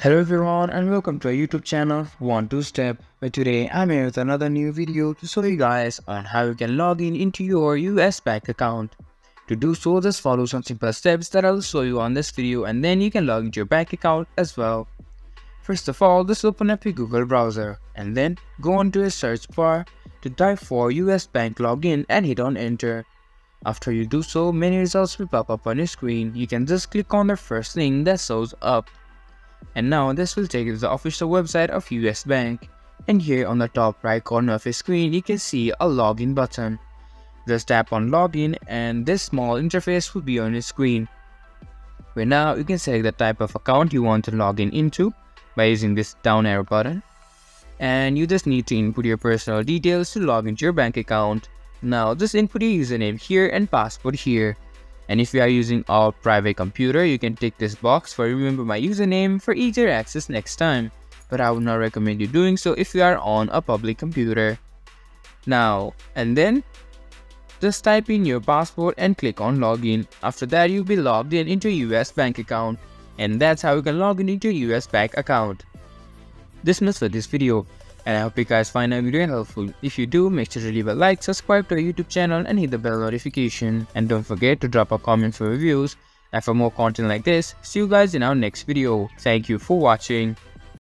Hello everyone and welcome to our YouTube channel 1-2-Step, where today I'm here with another new video to show you guys on how you can log in into your US bank account. To do so, just follow some simple steps that I will show you on this video, and then you can log into your bank account as well. First of all, just open up your Google browser and then go onto a search bar to type for US bank login and hit on enter. After you do so, many results will pop up on your screen. You can just click on the first link that shows up. And now this will take you to the official website of US Bank, and here on the top right corner of your screen you can see a login button. Just tap on login and this small interface will be on your screen, where now you can select the type of account you want to log in into by using this down arrow button, and you just need to input your personal details to log into your bank account. Now just input your username here and password here. And if you are using a private computer, you can tick this box for remember my username for easier access next time. But I would not recommend you doing so if you are on a public computer. Now, and then just type in your password and click on login. After that, you'll be logged in into your US bank account. And that's how you can log in into your US bank account. This much for this video, and I hope you guys find our video helpful. If you do, make sure to leave a like, subscribe to our YouTube channel and hit the bell notification. And don't forget to drop a comment for reviews. And for more content like this, see you guys in our next video. Thank you for watching.